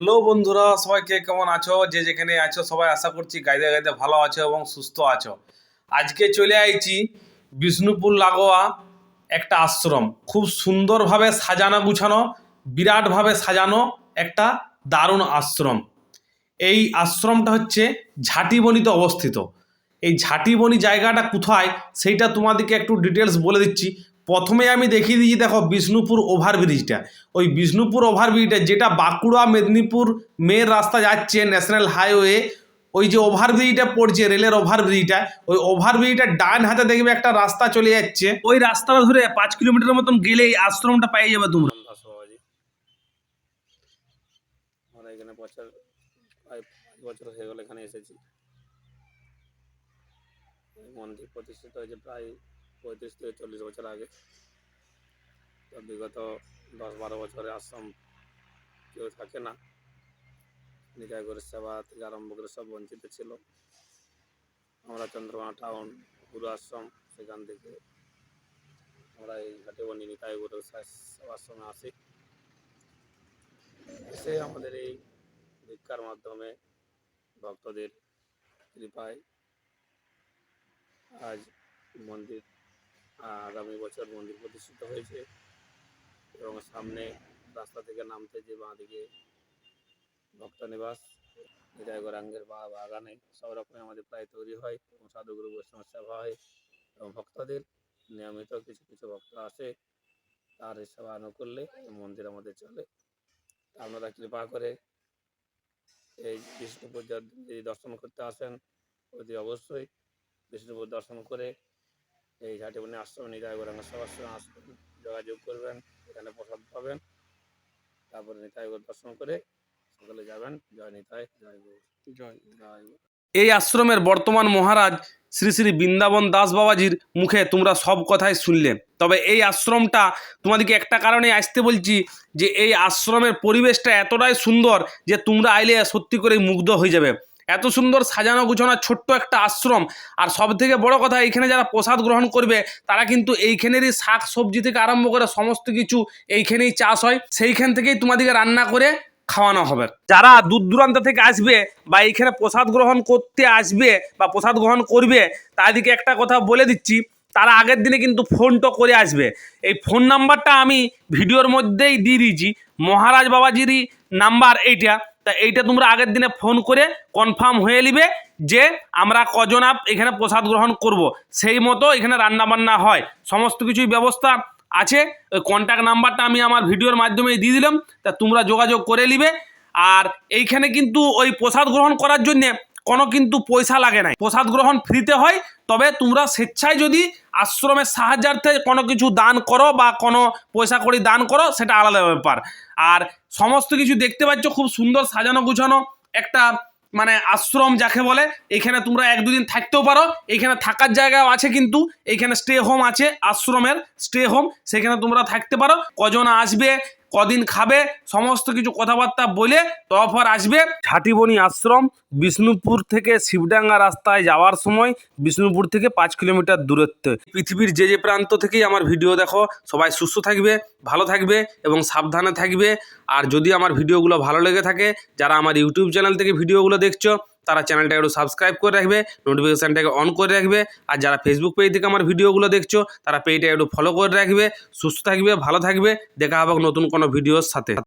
Hello বন্ধুরা, সবাইকে কেমন আছো? যে যেখানে আছো সবাই আশা করছি গাইতে গাইতে ভালো আছো এবং সুস্থ আছো। আজকে চলে আইছি বিষ্ণুপুর লাগোয়া একটা আশ্রম, খুব সুন্দরভাবে সাজানো গুছানো, বিরাটভাবে সাজানো একটা দারুণ আশ্রম। এই আশ্রমটা হচ্ছে ঝাটিবনিতে অবস্থিত। এই ঝাটিবনি জায়গাটা কোথায় সেইটা তোমাদেরকে একটু ডিটেলস বলে দিচ্ছি। প্রথমে আমি দেখিয়ে দিচ্ছি, দেখো বিষ্ণুপুর ওভারব্রিজটা। ওই বিষ্ণুপুর ওভারব্রিজটা যেটা বাঁকুড়া মেদিনীপুর মেন রাস্তা যাচ্ছে ন্যাশনাল হাইওয়ে, ওই যে ওভারব্রিজটা পড়ছে রেলের ওভারব্রিজটা, ওই ওভারব্রিজটা ডান হাতে দেখবে একটা রাস্তা চলে যাচ্ছে। ওই রাস্তাটা ধরে 5 কিলোমিটার মতন গেলেই আশ্রমটা পেয়ে যাবে তোমরা। আমরা এখানে প্রায় 5 বছর হয়ে গেল এখানে এসেছি। মন্দির প্রতিষ্ঠিত হয়েছে প্রায় 35 থেকে 40 বছর আগে। তো বিগত 10-12 বছরে আশ্রম কেউ থাকে না, নিতাই গৌরের সেবা থেকে আরম্ভ করে সব বঞ্চিত ছিল। আমরা চন্দ্রকোনা টাউন গুরু আশ্রম, সেখান থেকে আমরা এই ঘাটিবনি নিতাই গৌরের সেবাশ্রমে আসি। এসে আমাদের এই ভিক্ষার মাধ্যমে ভক্তদের কৃপায় আজ মন্দির আগামী বছর মন্দির প্রতিষ্ঠিত হয়েছে এবং সামনে রাস্তা থেকে নামতে যে বাঁদিকে ভক্ত নিবাস, হৃদয় গৌরাঙ্গের বাগানে সব রকমই আমাদের প্রায় তৈরি হয় এবং সাধুগুরু বৈষ্ণব সেবা হয় এবং ভক্তদের নিয়মিত কিছু কিছু ভক্ত আসে, তার সেবা করলে মন্দির আমাদের চলে। আপনারা কৃপা করে এই বিষ্ণুপুর যদি দর্শন করতে আসেন, অতি অবশ্যই বিষ্ণুপুর দর্শন করে এই ঝাটিবনি আশ্রম নিতাই গৌরাঙ্গ সেবাশ্রমে আসবেন, যোগাযোগ করবেন, এখানে প্রসাদ পাবেন, তারপরে নিতাই গৌর দর্শন করে সকলে যাবেন। জয় নিতাই, জয় গৌর, জয় জয়। এই আশ্রমের বর্তমান মহারাজ শ্রী শ্রী বৃন্দাবন দাস বাবাজির মুখে তোমরা সব কথাই শুনলে। তবে এই আশ্রমটা তোমাদেরকে একটা কারণে আসতে বলছি, যে এই আশ্রমের পরিবেশটা এতটাই সুন্দর যে তোমরা আইলে সত্যি করে মুগ্ধ হয়ে যাবে। এত সুন্দর সাজানো গুছানো ছোট্ট একটা আশ্রম। আর সব থেকে বড় কথা, এইখানে যারা প্রসাদ গ্রহণ করবে তারা কিন্তু এইখানেরই শাক সবজি থেকে আরম্ভ করে সমস্ত কিছু এইখানেই চাষ হয়, সেইখান থেকেই তোমাদেরকে রান্না করে খাওয়ানো হবে। যারা দূর দূরান্ত থেকে আসবে বা এইখানে প্রসাদ গ্রহণ করতে আসবে বা প্রসাদ গ্রহণ করবে, তাদেরকে একটা কথা বলে দিচ্ছি, তারা আগের দিনে কিন্তু ফোনটা করে আসবে। এই ফোন নাম্বারটা আমি ভিডিওর মধ্যেই দিয়ে দিয়েছি, মহারাজ বাবাজিরই নাম্বার এইটা। তা এইটা তোমরা আগের দিনে ফোন করে কনফার্ম হয়ে নিবে যে আমরা কজন এখানে প্রসাদ গ্রহণ করব, সেই মতো এখানে রান্নাবান্না হয়, সমস্ত কিছুই ব্যবস্থা আছে। ওই কন্ট্যাক্ট নাম্বারটা আমি আমার ভিডিওর মাধ্যমে দিয়ে দিলাম, তা তোমরা যোগাযোগ করে নিবে। আর এইখানে কিন্তু ওই প্রসাদ গ্রহণ করার জন্য কোনো কিন্তু পয়সা লাগে না, প্রসাদ গ্রহণ ফ্রিতে হয়। তবে তোমরা স্বেচ্ছায় যদি আশ্রমের সাহায্যার্থে কোনো কিছু দান করো বা কোনো পয়সা কড়ি দান করো, সেটা আলাদা ব্যাপার। আর সমস্ত কিছু দেখতে পাচ্ছ, খুব সুন্দর সাজানো গুছানো একটা মানে আশ্রম যাকে বলে। এখানে তোমরা 1-2 দিন থাকতেও পারো, এইখানে থাকার জায়গাও আছে, কিন্তু এইখানে স্টে হোম আছে, আশ্রমের স্টে হোম, সেখানে তোমরা থাকতে পারো। কজন আসবে, কদিন খাবে, সমস্ত কিছু কথাবার্তা বলে তারপর আসবে। ঝাটিবনি আশ্রম বিষ্ণুপুর থেকে শিবডাঙ্গা রাস্তায় যাওয়ার সময় বিষ্ণুপুর থেকে 5 কিলোমিটার দূরত্বে। পৃথিবীর যে যে প্রান্ত থেকেই আমার ভিডিও দেখো, সবাই সুস্থ থাকবে, ভালো থাকবে এবং সাবধানে থাকবে। আর যদি আমার ভিডিওগুলো ভালো লেগে থাকে, যারা আমার ইউটিউব চ্যানেল থেকে ভিডিওগুলো দেখছো, তারা চ্যানেলটাকে একটু সাবস্ক্রাইব করে রাখবে, নোটিফিকেশানটাকে অন করে রাখবে। আর যারা ফেসবুক পেজ থেকে আমার ভিডিওগুলো দেখছো, তারা পেজটা একটু ফলো করে রাখবে। সুস্থ থাকবে, ভালো থাকবে, দেখা হবে নতুন কোনো ভিডিওর সাথে।